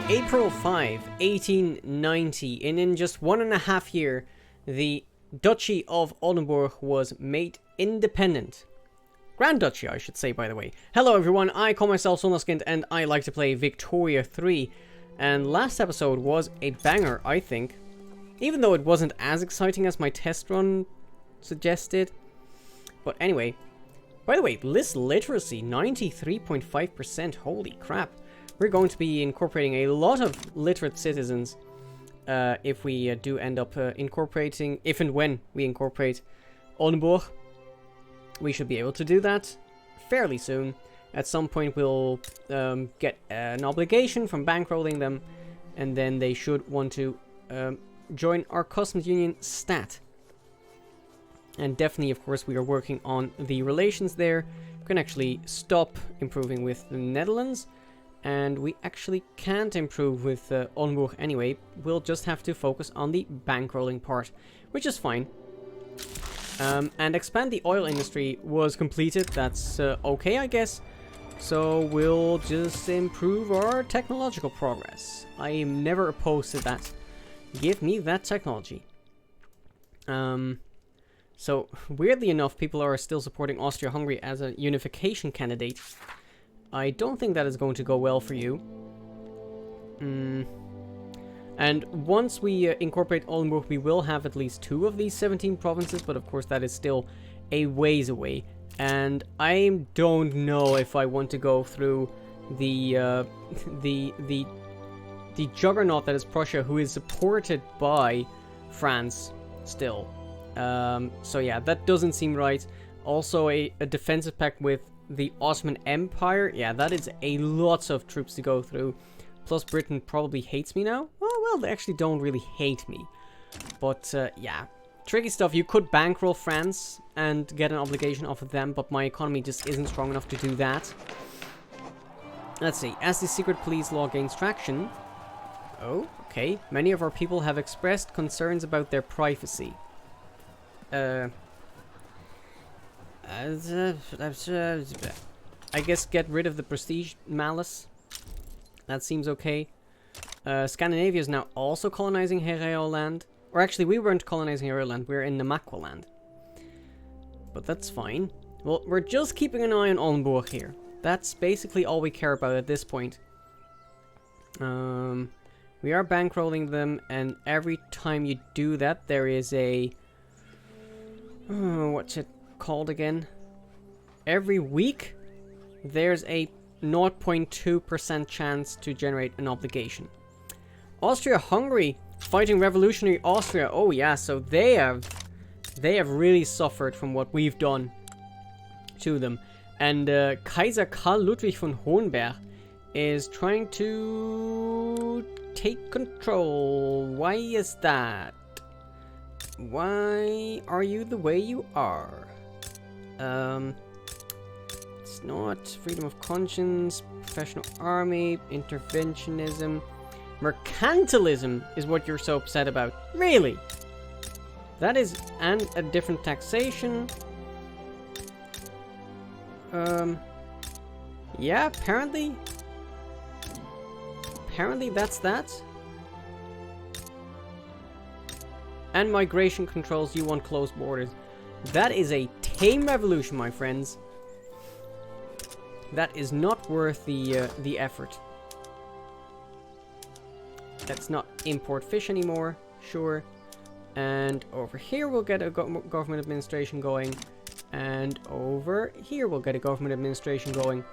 April 5, 1890, and in just 1.5 years, the Duchy of Oldenburg was made independent. Grand Duchy, I should say, by the way. Hello everyone, I call myself Zondagskind and I like to play Victoria 3. And last episode was a banger, I think. Even though it wasn't as exciting as my test run suggested. But anyway. By the way, list literacy, 93.5%. Holy crap. We're going to be incorporating a lot of literate citizens. If we do end up incorporating, if and when we incorporate Oldenburg. We should be able to do that fairly soon. At some point we'll get an obligation from bankrolling them, and then they should want to join our customs union stat. And definitely, of course, we are working on the relations there. We can actually stop improving with the Netherlands, and we actually can't improve with Oldenburg anyway. We'll just have to focus on the bankrolling part, which is fine. And expand the oil industry was completed. That's okay, I guess. So we'll just improve our technological progress. I am never opposed to that. Give me that technology. So weirdly enough, people are still supporting Austria-Hungary as a unification candidate. I don't think that is going to go well for you. And once we incorporate Oldenburg, we will have at least 2 of these 17 provinces, but of course that is still a ways away. And I don't know if I want to go through the juggernaut that is Prussia, who is supported by France still. So yeah, that doesn't seem right. Also a defensive pact with the Ottoman Empire. Yeah, that is a lot of troops to go through. Plus Britain probably hates me now. Oh, well, they actually don't really hate me. But yeah, tricky stuff. You could bankroll France and get an obligation off of them, but my economy just isn't strong enough to do that. Let's see. As the secret police law gains traction... Oh, okay. Many of our people have expressed concerns about their privacy. I guess get rid of the prestige malice. That seems okay. Scandinavia is now also colonizing Herero land. Or actually, we weren't colonizing Herero land. We're in Namakwa land. But that's fine. Well, we're just keeping an eye on Oldenburg here. That's basically all we care about at this point. We are bankrolling them, and every time you do that, there is a... what's it called again? Every week, there's a 0.2% chance to generate an obligation. Austria-Hungary fighting revolutionary Austria. Oh yeah, so they have really suffered from what we've done to them. And Kaiser Karl Ludwig von Hohenberg is trying to take control. Why is that? Why are you the way you are? It's not freedom of conscience, professional army, interventionism, mercantilism is what you're so upset about. Really? That is, and a different taxation. Yeah, apparently that's that. And migration controls, you want closed borders. That is a tame revolution, my friends. That is not worth the effort. Let's not import fish anymore, sure. And over here we'll get a government administration going. And over here we'll get a government administration going.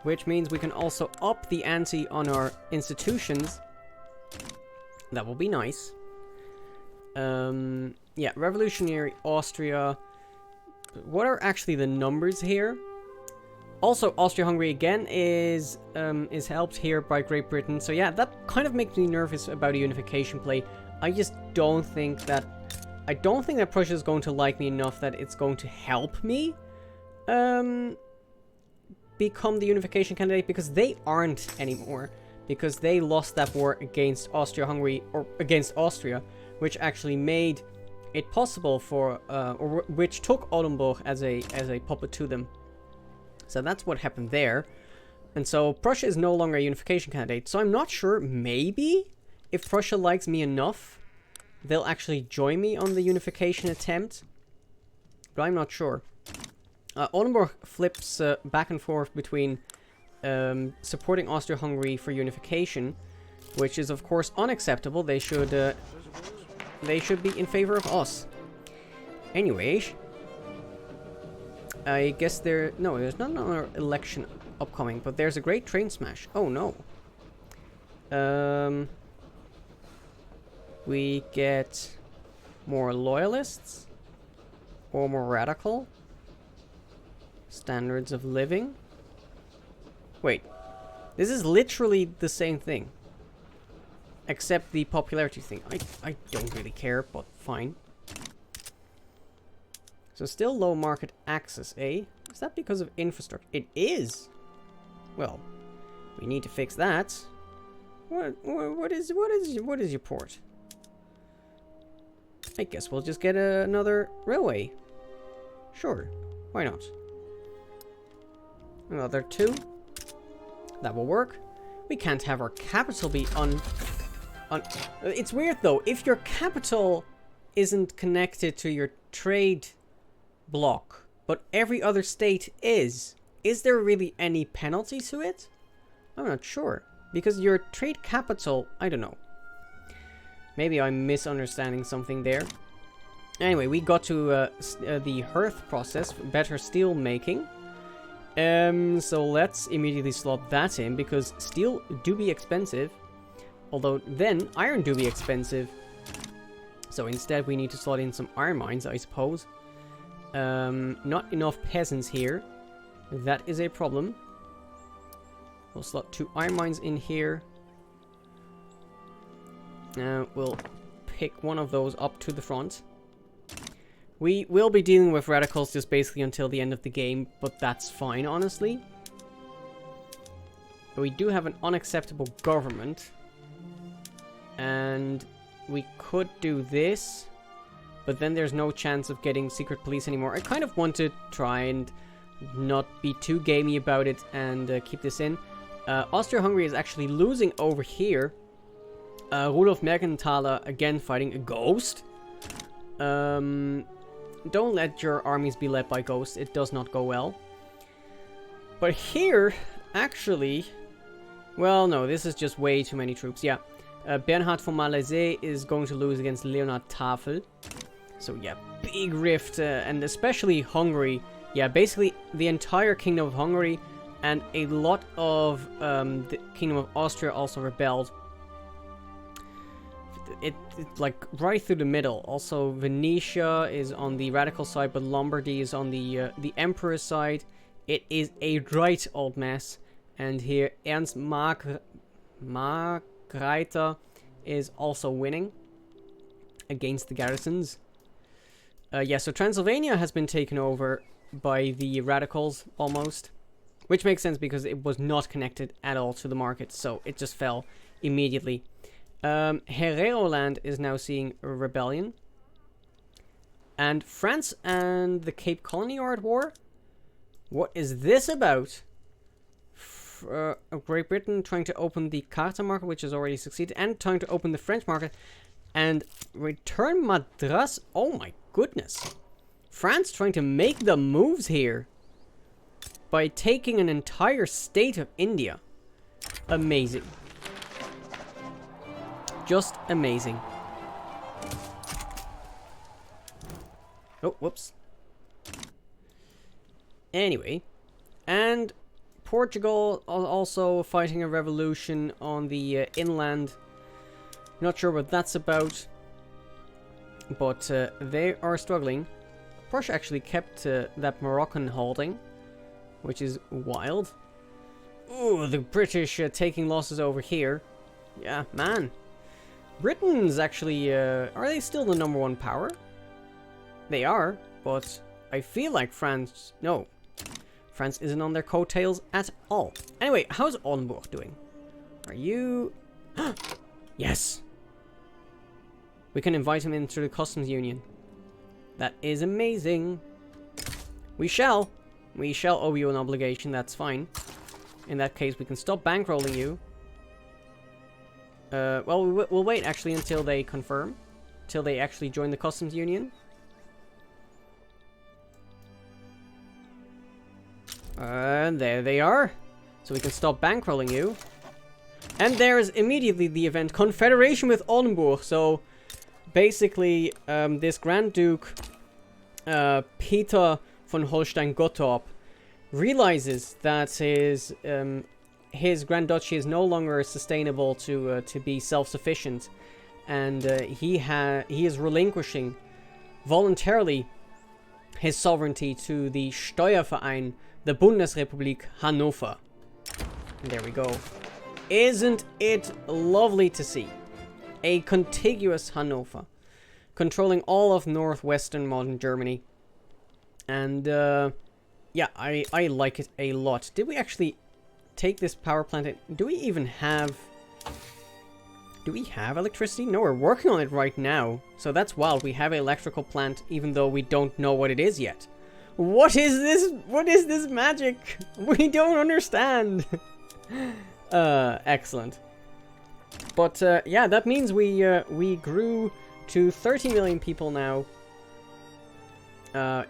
Which means we can also up the ante on our institutions. That will be nice. Yeah, revolutionary Austria. What are actually the numbers here? Also, Austria-Hungary again is helped here by Great Britain. So yeah, that kind of makes me nervous about a unification play. I just don't think that... I don't think that Prussia is going to like me enough that it's going to help me become the unification candidate, because they aren't anymore. Because they lost that war against Austria-Hungary, or against Austria, which actually made it possible for, or which took Oldenburg as a puppet to them. So that's what happened there. And so Prussia is no longer a unification candidate. So I'm not sure, maybe if Prussia likes me enough, they'll actually join me on the unification attempt. But I'm not sure. Oldenburg flips back and forth between supporting Austria-Hungary for unification, which is of course unacceptable. They should be in favor of us. Anyway, I guess there's not another election upcoming, but there's a great train smash. Oh no. We get more loyalists or more radical standards of living. Wait, this is literally the same thing, except the popularity thing. I don't really care, but fine. So still low market access, eh? Is that because of infrastructure? It is. Well, we need to fix that. What is your port? I guess we'll just get another railway. Sure, why not? Another 2. That will work. We can't have our capital be It's weird though. If your capital isn't connected to your trade block, but every other state is there really any penalty to it? I'm not sure. Because your trade capital, I don't know. Maybe I'm misunderstanding something there. Anyway, we got to the hearth process, better steel making. So let's immediately slot that in, because steel do be expensive. Although then iron do be expensive. So instead we need to slot in some iron mines, I suppose. Not enough peasants here. That is a problem. We'll slot 2 iron mines in here. We'll pick one of those up to the front. We will be dealing with radicals just basically until the end of the game, but that's fine, honestly. But we do have an unacceptable government. And we could do this, but then there's no chance of getting secret police anymore. I kind of want to try and not be too gamey about it and keep this in. Austria-Hungary is actually losing over here. Rudolf Mergenthaler again fighting a ghost. Don't let your armies be led by ghosts. It does not go well. But here, actually... Well, no, this is just way too many troops. Yeah. Bernhard von Malaysia is going to lose against Leonhard Tafel. So yeah, big rift. And especially Hungary. Yeah, basically the entire Kingdom of Hungary and a lot of the Kingdom of Austria also rebelled. It's like right through the middle. Also, Venetia is on the radical side, but Lombardy is on the Emperor's side. It is a right old mess. And here, Ernst Markreiter is also winning against the garrisons. Yeah, so Transylvania has been taken over by the radicals almost, which makes sense because it was not connected at all to the market, so it just fell immediately. Hereroland is now seeing a rebellion. And France and the Cape Colony are at war? What is this about? Great Britain trying to open the Carta market, which has already succeeded, and trying to open the French market. And return Madras. Oh my goodness. France trying to make the moves here by taking an entire state of India. Amazing. Just amazing. Oh, whoops. Anyway, and Portugal also fighting a revolution on the inland. Not sure what that's about, but they are struggling. Prussia actually kept that Moroccan holding, which is wild. Ooh, the British taking losses over here. Yeah, man. Britain's actually, are they still the #1 power? They are, but I feel like France, no. France isn't on their coattails at all. Anyway, how's Oldenburg doing? Are you... Yes! We can invite him into the customs union. That is amazing. We shall owe you an obligation, that's fine. In that case, we can stop bankrolling you. Well, we'll wait actually until they confirm. Till they actually join the customs union. And there they are. So we can stop bankrolling you. And there's immediately the event Confederation with Oldenburg. So basically, this Grand Duke, Peter von Holstein-Gottorp, realizes that his Grand Duchy is no longer sustainable to be self-sufficient, and he is relinquishing voluntarily his sovereignty to the Steuerverein, the Bundesrepublik Hannover. And there we go. Isn't it lovely to see? A contiguous Hannover, controlling all of northwestern modern Germany. And, yeah, I like it a lot. Did we actually take this power plant? Do we even have... Do we have electricity? No, we're working on it right now. So that's wild. We have an electrical plant, even though we don't know what it is yet. What is this? What is this magic? We don't understand. Excellent. But, yeah, that means we grew to 30 million people now.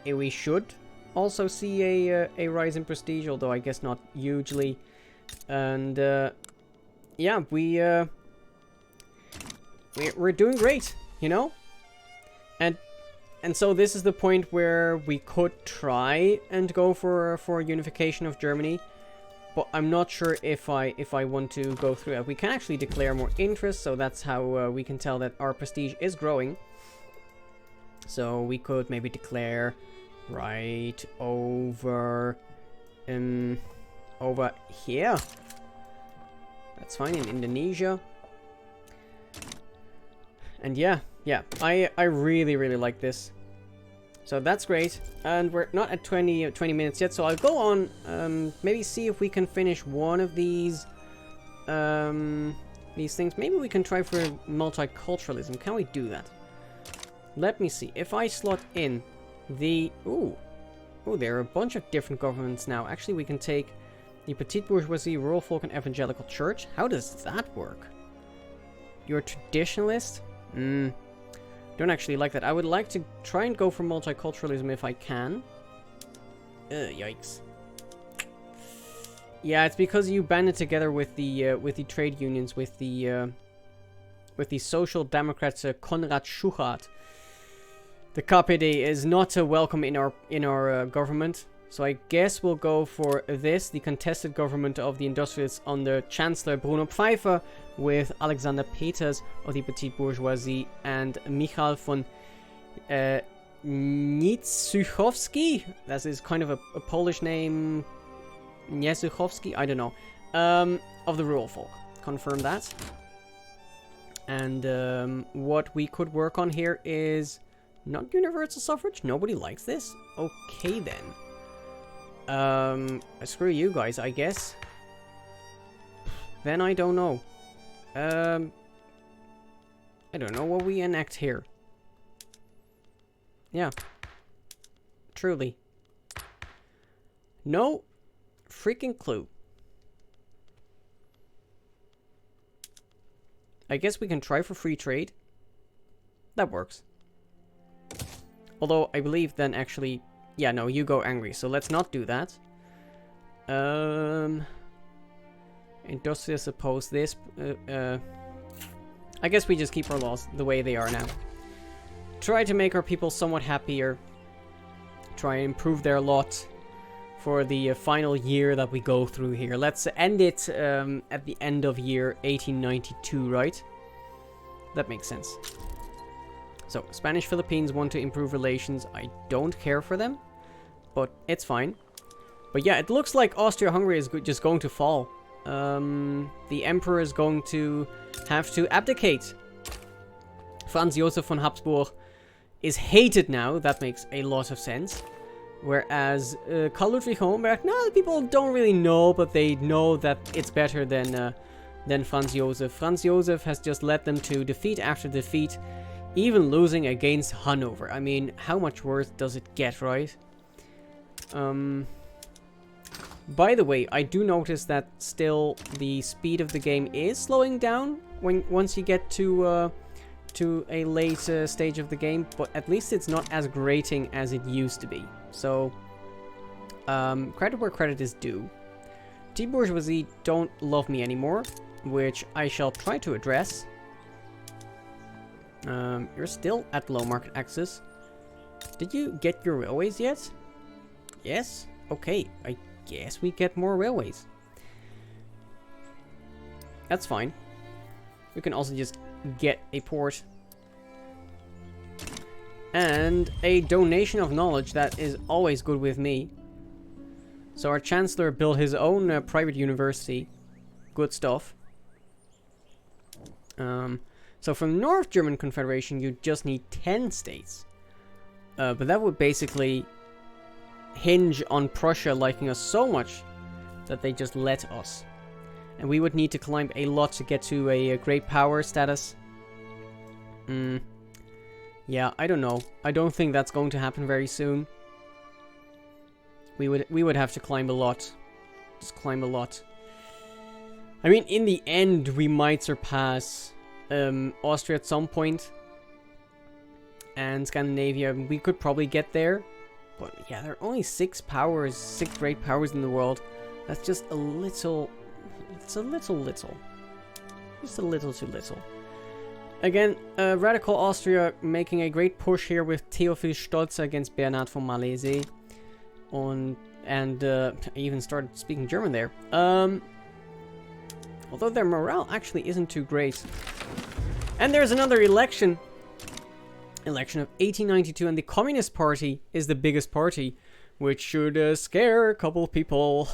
We should also see a rise in prestige, although I guess not hugely. And, yeah, we're doing great, you know? And so this is the point where we could try and go for unification of Germany. But I'm not sure if I want to go through it. We can actually declare more interest, so that's how we can tell that our prestige is growing. So we could maybe declare right over here. That's fine, in Indonesia. And yeah, I really like this. So that's great. And we're not at 20 minutes yet, so I'll go on, maybe see if we can finish one of these things. Maybe we can try for multiculturalism. Can we do that? Let me see. If I slot in the... Ooh, there are a bunch of different governments now. Actually, we can take the Petite Bourgeoisie, Rural Folk, and Evangelical Church. How does that work? You're a traditionalist? Don't actually like that. I would like to try and go for multiculturalism if I can. Yikes. Yeah, it's because you banded together with the trade unions, with the Social Democrats, Konrad Schuchart. The KPD is not welcome in our government, so I guess we'll go for this, the contested government of the industrialists under Chancellor Bruno Pfeiffer, with Alexander Peters of the Petite Bourgeoisie and Michal von Niezuchowski. That is kind of a Polish name. Niezuchowski, I don't know. Of the Rural Folk. Confirm that. And what we could work on here is not universal suffrage. Nobody likes this. Okay then. Screw you guys, I guess. Then I don't know. I don't know what we enact here. Yeah. Truly. No freaking clue. I guess we can try for free trade. That works. Although, I believe then actually... Yeah, no, you go angry, so let's not do that. Industrialists oppose this. I guess we just keep our laws the way they are now. Try to make our people somewhat happier. Try and improve their lot for the final year that we go through here. Let's end it at the end of year 1892, right? That makes sense. So, Spanish Philippines want to improve relations. I don't care for them, but it's fine. But yeah, it looks like Austria-Hungary is just going to fall. The emperor is going to have to abdicate. Franz Josef von Habsburg is hated now. That makes a lot of sense. Whereas Karl Ludwig Hohenberg, no, people don't really know, but they know that it's better than Franz Josef. Franz Josef has just led them to defeat after defeat, even losing against Hanover. I mean, how much worse does it get, right? By the way, I do notice that still the speed of the game is slowing down once you get to a late stage of the game, but at least it's not as grating as it used to be. So, credit where credit is due. T-bourgeoisie don't love me anymore, which I shall try to address. You're still at low market access. Did you get your railways yet? Yes? Okay, I guess we get more railways. That's fine. We can also just get a port. And a donation of knowledge, that is always good with me. So our Chancellor built his own private university. Good stuff. So from North German Confederation, you just need 10 states. But that would basically hinge on Prussia liking us so much that they just let us. And we would need to climb a lot to get to a great power status. Yeah, I don't know. I don't think that's going to happen very soon. We would have to climb a lot. Just climb a lot. I mean, in the end, we might surpass Austria at some point. And Scandinavia, we could probably get there. But yeah, there are only 6 great powers in the world. That's just a little... It's a little. Just a little too little. Again, Radical Austria making a great push here with Theophil Stolze against Bernhard von Malese. And I even started speaking German there. Although their morale actually isn't too great. And there's another election. Election of 1892, and the Communist Party is the biggest party, which should scare a couple people.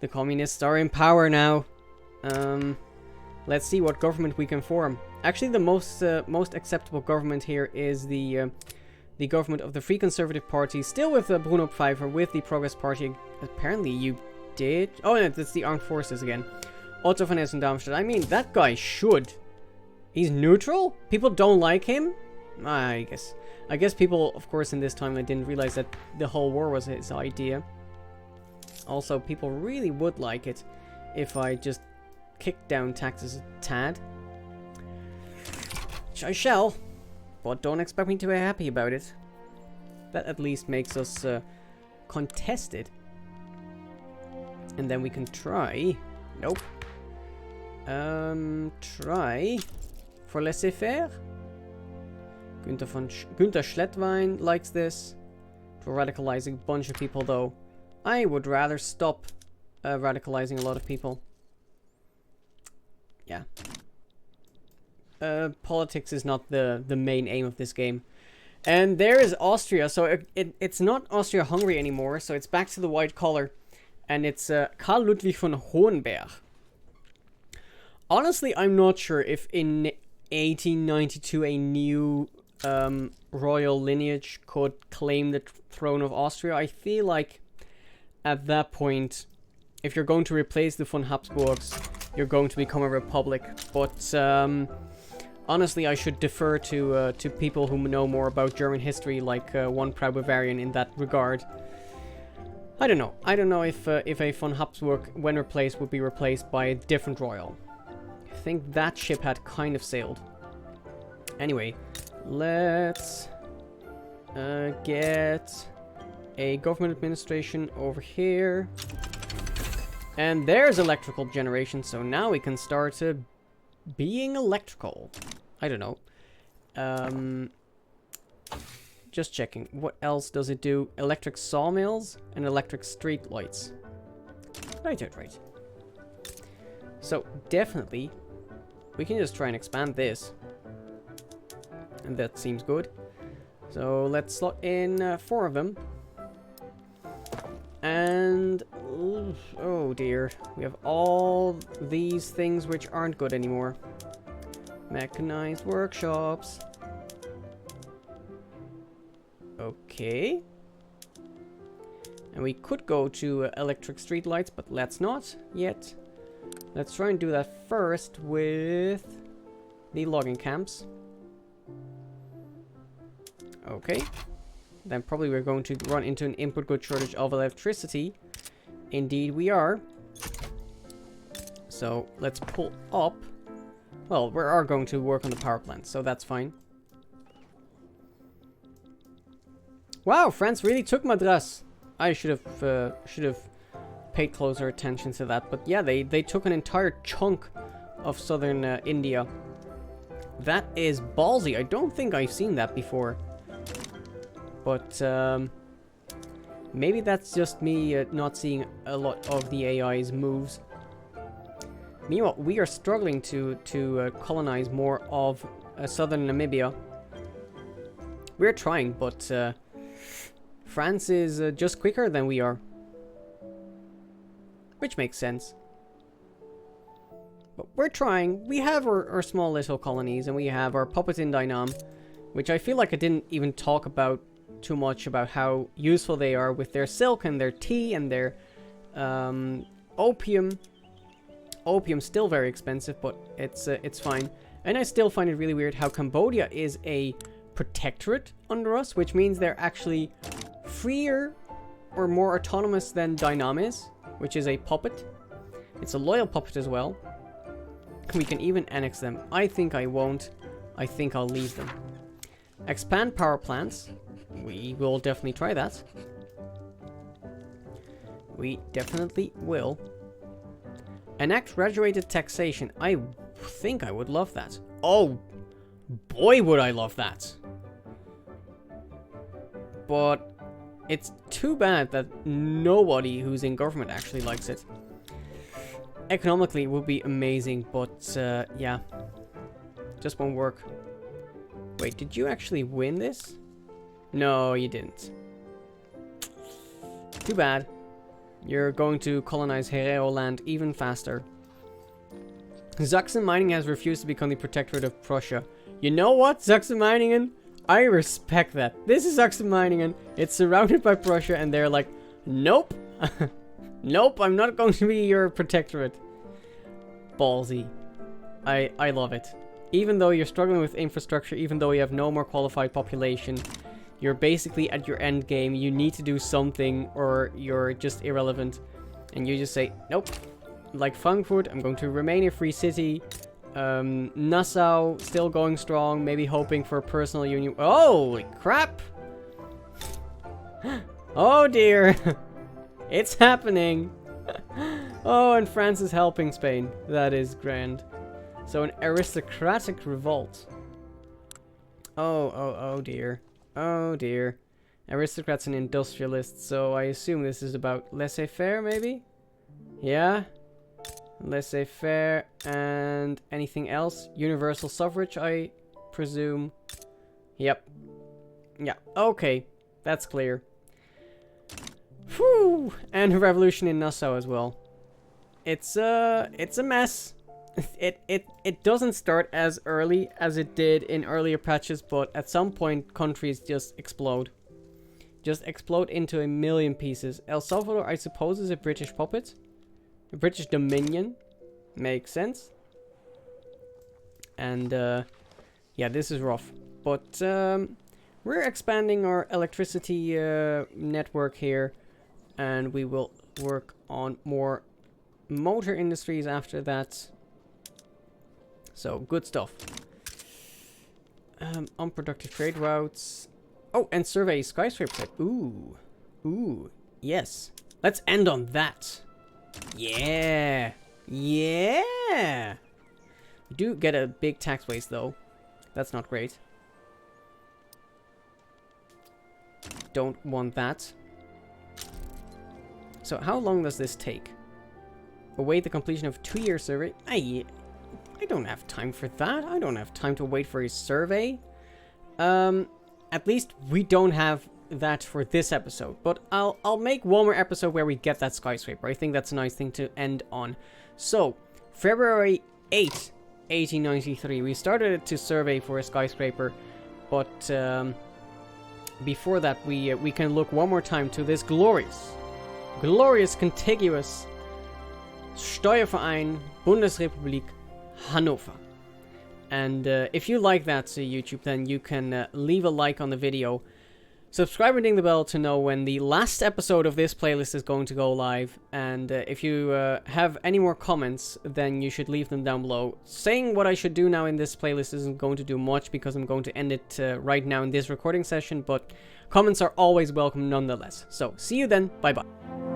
The communists are in power now. Let's see what government we can form. Actually, the most acceptable government here is the government of the Free Conservative Party, still with Bruno Pfeiffer, with the Progress Party. Apparently, you did. Oh, no, that's the Armed Forces again. Otto von Essen-Darmstadt. I mean, that guy should. He's neutral. People don't like him. I guess people, of course, in this time, they didn't realize that the whole war was his idea. Also, people really would like it if I just kicked down taxes a tad. Which I shall, but don't expect me to be happy about it. That at least makes us contested. And then we can try... Nope. Try for laissez-faire. Günther Schlettwein likes this. For radicalizing a bunch of people, though. I would rather stop radicalizing a lot of people. Yeah. Politics is not the main aim of this game. And there is Austria. So it's not Austria-Hungary anymore. So it's back to the white collar. And it's Karl Ludwig von Hohenberg. Honestly, I'm not sure if in 1892 a new royal lineage could claim the throne of Austria. I feel like at that point, if you're going to replace the von Habsburgs, you're going to become a republic. But honestly, I should defer to people who know more about German history, like one proud Bavarian in that regard. I don't know. I don't know if a von Habsburg, when replaced, would be replaced by a different royal. I think that ship had kind of sailed. Anyway, let's get a government administration over here. And there's electrical generation, so now we can start being electrical. I don't know. Just checking. What else does it do? Electric sawmills and electric street lights. I did right. So, definitely, we can just try and expand this. And that seems good. So, let's slot in 4 of them. And, oh dear, we have all these things which aren't good anymore. Mechanized workshops. Okay. And we could go to electric streetlights, but let's not yet. Let's try and do that first with the logging camps. Okay. Then probably we're going to run into an input good shortage of electricity. Indeed we are. So let's pull up. Well, we are going to work on the power plant, so that's fine. Wow, France really took Madras. I should have paid closer attention to that. But yeah, they took an entire chunk of southern India. That is ballsy. I don't think I've seen that before. But maybe that's just me not seeing a lot of the AI's moves. Meanwhile, we are struggling to colonize more of southern Namibia. We're trying, but France is just quicker than we are. Which makes sense. But we're trying. We have our small little colonies, and we have our puppet in Dynam, which I feel like I didn't even talk about too much about how useful they are with their silk and their tea and their opium. Opium's still very expensive, but it's fine. And I still find it really weird how Cambodia is a protectorate under us, which means they're actually freer or more autonomous than Dynam is, which is a puppet. It's a loyal puppet as well. We can even annex them. I think I won't. I think I'll leave them. Expand power plants. We will definitely try that. We definitely will. Enact graduated taxation. I think I would love that. Oh, boy would I love that. But it's too bad that nobody who's in government actually likes it. Economically, it would be amazing, but yeah. Just won't work. Wait, did you actually win this? No, you didn't. Too bad. You're going to colonize Herero land even faster. Sachsen-Meiningen has refused to become the protectorate of Prussia. You know what, Sachsen-Meiningen? I respect that. This is Sachsen-Meiningen. It's surrounded by Prussia, and they're like, nope. Nope, I'm not going to be your protectorate. Ballsy. I love it. Even though you're struggling with infrastructure, even though you have no more qualified population, you're basically at your end game. You need to do something or you're just irrelevant. And you just say, nope. Like Frankfurt, I'm going to remain a free city. Nassau, still going strong. Maybe hoping for a personal union. Holy crap! Oh dear! It's happening! Oh, and France is helping Spain. That is grand. So an aristocratic revolt. Oh dear. Oh dear. Aristocrats and industrialists, so I assume this is about laissez-faire, maybe? Yeah? Laissez-faire and anything else? Universal suffrage, I presume. Yep. Yeah, okay. That's clear. Whew! And a revolution in Nassau as well. It's a mess. It doesn't start as early as it did in earlier patches, but at some point countries just explode. Just explode into a million pieces. El Salvador, I suppose, is a British puppet. A British dominion. Makes sense. And yeah, this is rough. But we're expanding our electricity network here. And we will work on more motor industries after that. So, good stuff. Unproductive trade routes. Oh, and survey skyscraper type. Ooh. Ooh. Yes. Let's end on that. Yeah. Yeah. We do get a big tax waste, though. That's not great. Don't want that. So, how long does this take? Await the completion of 2-year survey. I don't have time for that. I don't have time to wait for a survey. At least we don't have that for this episode. But I'll make one more episode where we get that skyscraper. I think that's a nice thing to end on. So, February 8th, 1893. We started to survey for a skyscraper. But before that, we can look one more time to this glorious, contiguous Steuerverein Bundesrepublik Hannover. And if you like that, YouTube, then you can leave a like on the video. Subscribe and ding the bell to know when the last episode of this playlist is going to go live. And if you have any more comments, then you should leave them down below. Saying what I should do now in this playlist isn't going to do much because I'm going to end it right now in this recording session, but comments are always welcome nonetheless. So, see you then. Bye-bye.